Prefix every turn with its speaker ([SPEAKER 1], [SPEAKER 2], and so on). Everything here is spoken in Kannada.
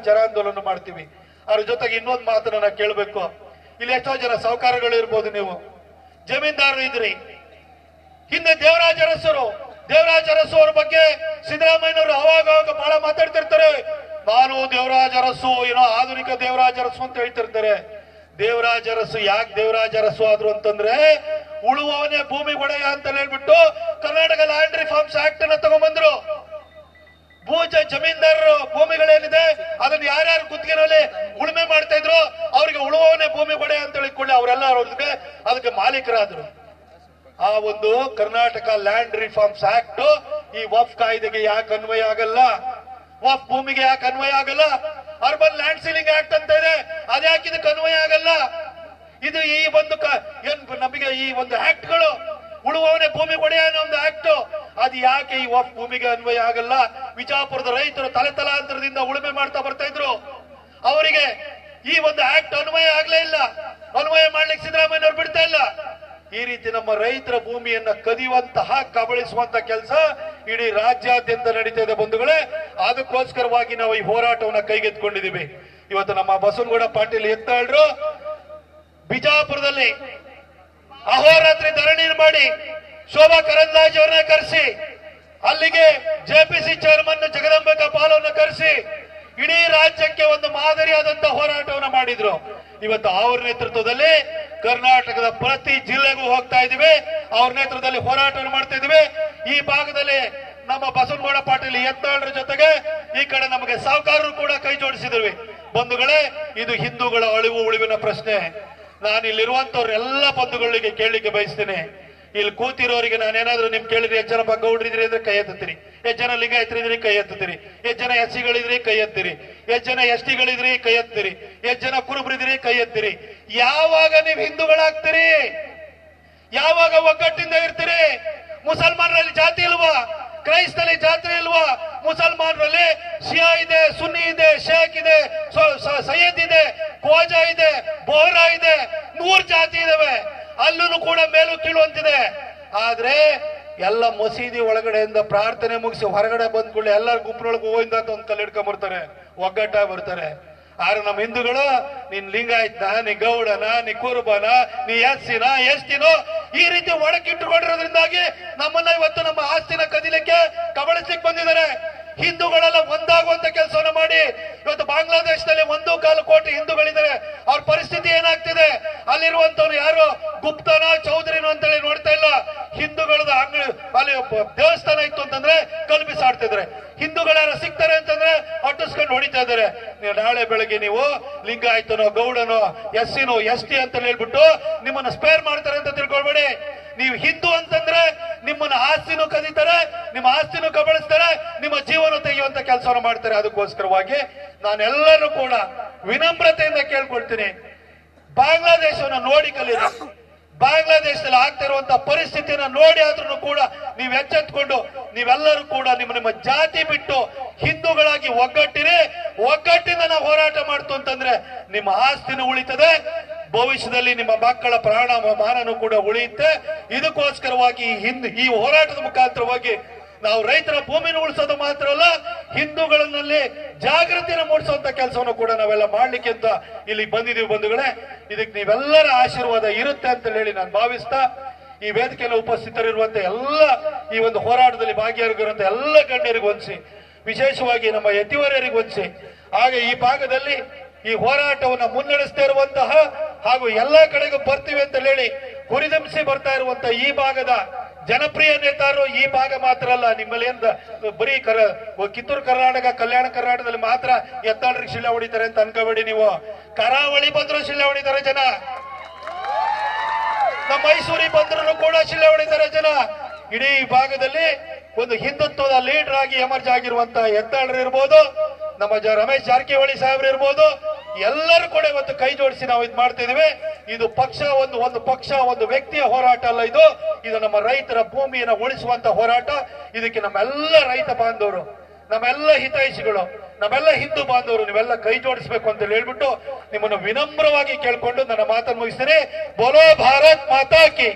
[SPEAKER 1] ಜನ ಆಂದೋಲನ ಮಾಡ್ತೀವಿ. ಅದ್ರ ಜೊತೆಗೆ ಇನ್ನೊಂದು ಮಾತನ್ನ ಕೇಳಬೇಕು. ಇಲ್ಲಿ ಎಷ್ಟೋ ಜನ ಸಾಹುಕಾರಗಳು ಇರ್ಬೋದು, ನೀವು ಜಮೀನ್ದಾರರು ಇದ್ರಿ. ಹಿಂದೆ ದೇವರಾಜ ಅರಸು ಅವ್ರ ಬಗ್ಗೆ ಸಿದ್ದರಾಮಯ್ಯನವರು ಅವಾಗ ಬಹಳ ಮಾತಾಡ್ತಿರ್ತಾರೆ. ನಾನು ದೇವರಾಜ ಅರಸು, ಏನೋ ಆಧುನಿಕ ದೇವರಾಜ ಅರಸು ಅಂತ ಹೇಳ್ತಿರ್ತಾರೆ. ದೇವರಾಜ ಅರಸು ಯಾಕೆ ದೇವರಾಜ ಅರಸು ಆದ್ರು ಅಂತಂದ್ರೆ, ಉಳುವವನೇ ಭೂಮಿ ಒಡೆಯ ಅಂತ ಹೇಳ್ಬಿಟ್ಟು ಕರ್ನಾಟಕ ಲ್ಯಾಂಡ್ ರಿಫಾರ್ಮ್ಸ್ ಆಕ್ಟ್ ಅನ್ನ ತಗೊಂಡ್ಬಂದ್ರು. ಜಮೀನ್ದಾರರು ಭೂಮಿಗಳೇನಿದೆ ಅದನ್ನ ಯಾರ್ಯಾರು ಗುತ್ತಿಗೆನಲ್ಲಿ ಉಳುಮೆ ಮಾಡ್ತಾ ಇದ್ರು ಅವರಿಗೆ ಉಳುವವನೇ ಭೂಮಿ ಒಡೆಯ ಅಂತ ಹೇಳಿಕೊಳ್ಳಿ ಅವರೆಲ್ಲ ಅದಕ್ಕೆ ಮಾಲೀಕರಾದ್ರು. ಆ ಒಂದು ಕರ್ನಾಟಕ ಲ್ಯಾಂಡ್ ರಿಫಾರ್ಮ್ಸ್ ಆಕ್ಟ್ ಈ ವಫ್ ಕಾಯ್ದೆಗೆ ಯಾಕೆ ಅನ್ವಯ ಆಗಲ್ಲ? ವಫ್ ಭೂಮಿಗೆ ಯಾಕೆ ಅನ್ವಯ ಆಗಲ್ಲ? ಅರ್ಬನ್ ಲ್ಯಾಂಡ್ ಸೀಲಿಂಗ್ ಆಕ್ಟ್ ಅಂತ ಇದೆ, ಅದ್ಯಾಕೆ ಇದಕ್ಕೆ ಅನ್ವಯ ಆಗಲ್ಲ? ಇದು ಈ ಒಂದು ನಮಗೆ ಈ ಒಂದು ಆಕ್ಟ್ಗಳು, ಉಳುವವನೇ ಭೂಮಿ ಒಡೆಯ ಅನ್ನೋ ಒಂದು ಆಕ್ಟ್, ಅದು ಯಾಕೆ ಈ ವಫ್ ಭೂಮಿಗೆ ಅನ್ವಯ ಆಗಲ್ಲ? ವಿಜಾಪುರದ ರೈತರು ತಲೆತಲಾಂತರದಿಂದ ಉಳುಮೆ ಮಾಡ್ತಾ ಬರ್ತಾ ಇದ್ರು, ಅವರಿಗೆ ಈ ಒಂದು ಆಕ್ಟ್ ಅನ್ವಯ ಆಗ್ಲೇ ಇಲ್ಲ. ಅನ್ವಯ ಮಾಡ್ಲಿಕ್ಕೆ ಸಿದ್ದರಾಮಯ್ಯನವ್ರು ಬಿಡ್ತಾ ಇಲ್ಲ. ಈ ರೀತಿ ನಮ್ಮ ರೈತರ ಭೂಮಿಯನ್ನ ಕದಿಯುವಂತಹ, ಕಬಳಿಸುವಂತ ಕೆಲಸ ಇಡೀ ರಾಜ್ಯಾದ್ಯಂತ ನಡೀತಾ ಇದೆ ಬಂಧುಗಳೇ. ಅದಕ್ಕೋಸ್ಕರವಾಗಿ ನಾವು ಈ ಹೋರಾಟವನ್ನ ಕೈಗೆತ್ಕೊಂಡಿದ್ದೀವಿ. ಇವತ್ತು ನಮ್ಮ ಬಸವನಗೌಡ ಪಾಟೀಲ್ ಎತ್ತಾಳ್ರು ಬಿಜಾಪುರದಲ್ಲಿ ಅಹೋರಾತ್ರಿ ಧರಣಿ ಮಾಡಿ ಶೋಭಾ ಕರಂದ್ಲಾಜೆ ಅವರನ್ನ ಕರೆಸಿ, ಅಲ್ಲಿಗೆ ಜೆಪಿಸಿ ಚೇರ್ಮನ್ ಜಗದಂಬಿಕಾ ಪಾಲವನ್ನ ಕರೆಸಿ ಇಡೀ ರಾಜ್ಯಕ್ಕೆ ಒಂದು ಮಾದರಿಯಾದಂತಹ ಹೋರಾಟವನ್ನು ಮಾಡಿದ್ರು. ಇವತ್ತು ಅವ್ರ ನೇತೃತ್ವದಲ್ಲಿ ಕರ್ನಾಟಕದ ಪ್ರತಿ ಜಿಲ್ಲೆಗೂ ಹೋಗ್ತಾ ಇದೀವಿ, ಅವ್ರ ನೇತೃತ್ವದಲ್ಲಿ ಹೋರಾಟವನ್ನು ಮಾಡ್ತಾ ಇದೀವಿ. ಈ ಭಾಗದಲ್ಲಿ ನಮ್ಮ ಬಸವನಗೌಡ ಪಾಟೀಲ್ ಯತ್ನಾಳ್ರ ಜೊತೆಗೆ ಈ ಕಡೆ ನಮಗೆ ಸಾಹುಕಾರರು ಕೂಡ ಕೈ ಜೋಡಿಸಿದ್ವಿ. ಬಂಧುಗಳೇ, ಇದು ಹಿಂದೂಗಳ ಅಳಿವು ಉಳಿವಿನ ಪ್ರಶ್ನೆ. ನಾನು ಇಲ್ಲಿರುವಂತವ್ರೆಲ್ಲ ಬಂಧುಗಳಿಗೆ ಕೇಳಲಿಕ್ಕೆ ಬಯಸ್ತೇನೆ. ಇಲ್ಲಿ ಕೂತಿರೋರಿಗೆ ನಾನೇನಾದ್ರೂ ನಿಮ್ ಕೇಳಿದ್ರೆ ಎಷ್ಟು ಜನ ಗೌಡ್ರಿದ್ರಿ ಅಂದ್ರೆ ಕೈ ಎತ್ತುತ್ತೀರಿ, ಎಷ್ಟು ಜನ ಲಿಂಗಾಯತರಿದ್ರಿ ಕೈ ಎತ್ತುತ್ತೀರಿ, ಎಷ್ಟು ಜನ ಎಸ್ ಸಿಗಳಿದ್ರಿ ಕೈ ಎತ್ತಿರಿ, ಎಷ್ಟು ಜನ ಎಸ್ ಟಿಗಳಿದ್ರಿ ಕೈ ಎತ್ತಿರಿ, ಎಷ್ಟು ಜನ ಕುರುಬರಿದ್ರಿ ಕೈ ಎತ್ತಿರಿ. ಯಾವಾಗ ನೀವು ಹಿಂದೂಗಳಾಗ್ತೀರಿ? ಯಾವಾಗ ಒಗ್ಗಟ್ಟಿಂದ ಇರ್ತೀರಿ? ಮುಸಲ್ಮಾನರಲ್ಲಿ ಜಾತಿ ಇಲ್ವಾ? ಕ್ರೈಸ್ತರಲ್ಲಿ ಜಾತಿ ಇಲ್ವಾ? ಮುಸಲ್ಮಾನರಲ್ಲಿ ಶಿಯಾ ಇದೆ, ಸುನ್ನಿ ಇದೆ, ಶೇಖ್ ಇದೆ, ಸಯ್ಯದ್ ಇದೆ, ಖವಾಜಾ ಇದೆ, ಬೋಹ್ರಾ ಇದೆ, 100 ಜಾತಿ ಇದಾವೆ. ಅಲ್ಲೂ ಕೂಡ ಮೇಲೂ ಕೀಳುವಂತಿದೆ. ಆದ್ರೆ ಎಲ್ಲ ಮಸೀದಿ ಒಳಗಡೆಯಿಂದ ಪ್ರಾರ್ಥನೆ ಮುಗಿಸಿ ಹೊರಗಡೆ ಬಂದ್ಕೊಳ್ಳಿ ಎಲ್ಲರ ಗುಂಪಿನೊಳಗೆ ಹೋಯಿಂದ ಅಂತ ಒಂದ್ ಕಲ್ಲು ಹಿಡ್ಕೊಂಡ್ ಬರ್ತಾರೆ, ಒಗ್ಗಟ್ಟಾಗಿ ಬರ್ತಾರೆ. ಆದ್ರೆ ನಮ್ಮ ಹಿಂದೂಗಳು ನೀನ್ ಲಿಂಗಾಯತ್ನ, ನೀ ಗೌಡನ, ನೀ ಕುರುಬನ, ನೀ ಎಸ್ಸಿನ, ಎಸ್ಟಿನೋ ಈ ರೀತಿ ಒಡಕಿಟ್ಟುಕೊಂಡಿರೋದ್ರಿಂದಾಗಿ ನಮ್ಮನ್ನ ಇವತ್ತು ನಮ್ಮ ಆಸ್ತಿನ ಕದಿಲಿಕ್ಕೆ, ಕಬಳಿಸ್ಲಿಕ್ಕೆ ಬಂದಿದ್ದಾರೆ. ಹಿಂದೂಗಳೆಲ್ಲ ಒಂದಾಗುವಂತ ಕೆಲಸವನ್ನ ಮಾಡಿ ಇವತ್ತು ಬಾಂಗ್ಲಾದೇಶದಲ್ಲಿ 1.25 ಕೋಟಿ ಹಿಂದೂಗಳಿದ್ದಾರೆ. ಅವ್ರ ಪರಿಸ್ಥಿತಿ ಏನಾಗ್ತಿದೆ? ಅಲ್ಲಿರುವಂತವ್ರು ಯಾರು ಗುಪ್ತನ ಚೌಧರಿನೋ ಅಂತೇಳಿ ನೋಡ್ತಾ ಇಲ್ಲ. ಹಿಂದೂಗಳದ ಅಂಗಡಿ ಅಲ್ಲಿ ದೇವಸ್ಥಾನ ಇತ್ತು ಅಂತಂದ್ರೆ ಕಲ್ಲು ಬಿಸಾಡ್ತಿದ್ರೆ, ಹಿಂದೂಗಳ್ಯಾರು ಸಿಗ್ತಾರೆ ಅಂತಂದ್ರೆ ಅಟ್ಟಿಸ್ಕೊಂಡು ಹೊಡಿತಾ ಇದ್ದಾರೆ. ನೀವು ನಾಳೆ ಬೆಳಗ್ಗೆ ನೀವು ಲಿಂಗಾಯತನೋ, ಗೌಡನೋ, ಎಸ್ಸಿನೋ, ಎಸ್ ಟಿ ಅಂತ ಹೇಳ್ಬಿಟ್ಟು ನಿಮ್ಮನ್ನ ಸ್ಪೇರ್ ಮಾಡ್ತಾರೆ ಅಂತ ತಿಳ್ಕೊಳ್ಬೇಡಿ. ನೀವು ಹಿಂದೂ ಅಂತಂದ್ರೆ ನಿಮ್ಮನ್ನ ಆಸ್ತಿನೂ ಕದೀತಾರೆ, ನಿಮ್ಮ ಆಸ್ತಿನೂ ಕಬಳಿಸ್ತಾರೆ, ನಿಮ್ಮ ಜೀವನ ತೆಗೆಯುವಂತ ಕೆಲಸವನ್ನು ಮಾಡ್ತಾರೆ. ಅದಕ್ಕೋಸ್ಕರವಾಗಿ ನಾನೆಲ್ಲರೂ ಕೂಡ ವಿನಮ್ರತೆಯಿಂದ ಕೇಳ್ಕೊಳ್ತೀನಿ, ಬಾಂಗ್ಲಾದೇಶವನ್ನು ನೋಡಿ ಕಲೀರಿ. ಬಾಂಗ್ಲಾದೇಶದಲ್ಲಿ ಆಗ್ತಾ ಇರುವಂತಹ ಪರಿಸ್ಥಿತಿಯನ್ನ ನೋಡಿ ಆದ್ರೂ ಕೂಡ ನೀವು ಎಚ್ಚೆತ್ಕೊಂಡು ನೀವೆಲ್ಲರೂ ಕೂಡ ನಿಮ್ಮ ಜಾತಿ ಬಿಟ್ಟು ಹಿಂದೂಗಳಾಗಿ ಒಗ್ಗಟ್ಟಿರಿ. ಒಗ್ಗಟ್ಟಿಂದ ನಾವು ಹೋರಾಟ ಮಾಡ್ತು ಅಂತಂದ್ರೆ ನಿಮ್ಮ ಆಸ್ತಿನೂ ಉಳಿತದೆ, ಭವಿಷ್ಯದಲ್ಲಿ ನಿಮ್ಮ ಮಕ್ಕಳ ಪ್ರಾಣ ಮಾನನೂ ಕೂಡ ಉಳಿಯುತ್ತೆ. ಇದಕ್ಕೋಸ್ಕರವಾಗಿ ಈ ಹೋರಾಟದ ಮುಖಾಂತರವಾಗಿ ನಾವು ರೈತರ ಭೂಮಿನ ಉಳಿಸೋದು ಮಾತ್ರ ಅಲ್ಲ, ಹಿಂದೂಗಳಲ್ಲಿ ಜಾಗೃತಿನ ಮೂಡಿಸುವಂತ ಕೆಲಸವನ್ನು ಕೂಡ ನಾವೆಲ್ಲ ಮಾಡ್ಲಿಕ್ಕೆ ಅಂತ ಇಲ್ಲಿ ಬಂದಿದ್ದೀವಿ ಬಂಧುಗಳೇ. ಇದಕ್ಕೆ ನೀವೆಲ್ಲರ ಆಶೀರ್ವಾದ ಇರುತ್ತೆ ಅಂತ ಹೇಳಿ ನಾನು ಭಾವಿಸ್ತಾ, ಈ ವೇದಿಕೆಯಲ್ಲಿ ಉಪಸ್ಥಿತರಿರುವಂತ ಎಲ್ಲ ಈ ಒಂದು ಹೋರಾಟದಲ್ಲಿ ಭಾಗಿಯಾಗಿರುವಂತ ಎಲ್ಲ ಗಣ್ಯರಿಗೆ ಹೊಂದಿಸಿ, ವಿಶೇಷವಾಗಿ ನಮ್ಮ ಯತಿವರ್ಯರಿಗೆ ಹೊಂದಿಸಿ, ಹಾಗೆ ಈ ಭಾಗದಲ್ಲಿ ಈ ಹೋರಾಟವನ್ನು ಮುನ್ನಡೆಸ್ತಾ ಇರುವಂತಹ ಹಾಗೂ ಎಲ್ಲಾ ಕಡೆಗೂ ಬರ್ತೀವಿ ಅಂತ ಹೇಳಿ ಹುರಿದುಂಬಿಸಿ ಬರ್ತಾ ಇರುವಂತಹ ಈ ಭಾಗದ ಜನಪ್ರಿಯ ನೇತಾರರು, ಈ ಭಾಗ ಮಾತ್ರ ಅಲ್ಲ, ನಿಮ್ಮಲ್ಲಿ ಬರೀ ಕಿತ್ತೂರು ಕರ್ನಾಟಕ, ಕಲ್ಯಾಣ ಕರ್ನಾಟಕದಲ್ಲಿ ಮಾತ್ರ ಎತ್ತಾಳ್ರಿಗೆ ಶಿಳ್ಳೆ ಹೊಡಿತಾರೆ ಅಂತ ಅನ್ಕೋಬೇಡಿ. ನೀವು ಕರಾವಳಿ ಬಂದ್ರು ಶಿಳ್ಳೆ ಹೊಡಿತಾರೆ ಜನ, ನಮ್ಮ ಮೈಸೂರಿಗೆ ಬಂದ್ರು ಕೂಡ ಶಿಳ್ಳೆ ಹೊಡಿತಾರೆ ಜನ. ಇಡೀ ಭಾಗದಲ್ಲಿ ಒಂದು ಹಿಂದುತ್ವದ ಲೀಡರ್ ಆಗಿ ಎಮರ್ಜ್ ಆಗಿರುವಂತಹ ಎತ್ತಾಳ್ರು ಇರ್ಬೋದು, ನಮ್ಮ ರಮೇಶ್ ಜಾರಕಿಹೊಳಿ ಸಾಹೇಬ್ರು ಇರ್ಬೋದು, ಎಲ್ಲರೂ ಕೂಡ ಇವತ್ತು ಕೈ ಜೋಡಿಸಿ ನಾವು ಇದು ಮಾಡ್ತಾ ಇದೀವಿ. ಇದು ಪಕ್ಷ ಒಂದು ಪಕ್ಷ ಒಂದು ವ್ಯಕ್ತಿಯ ಹೋರಾಟ ಅಲ್ಲ, ಇದು ನಮ್ಮ ರೈತರ ಭೂಮಿಯನ್ನು ಉಳಿಸುವಂತ ಹೋರಾಟ. ಇದಕ್ಕೆ ನಮ್ಮೆಲ್ಲ ರೈತ ಬಾಂಧವರು, ನಮ್ಮೆಲ್ಲ ಹಿತೈಷಿಗಳು, ನಮ್ಮೆಲ್ಲ ಹಿಂದೂ ಬಾಂಧವರು ನೀವೆಲ್ಲ ಕೈ ಜೋಡಿಸಬೇಕು ಅಂತ ಹೇಳ್ಬಿಟ್ಟು ನಿಮ್ಮನ್ನು ವಿನಮ್ರವಾಗಿ ಕೇಳ್ಕೊಂಡು ನನ್ನ ಮಾತನ್ನು ಮುಗಿಸ್ತೀನಿ. ಬೋಲೋ ಭಾರತ್ ಮಾತಾ ಕಿ.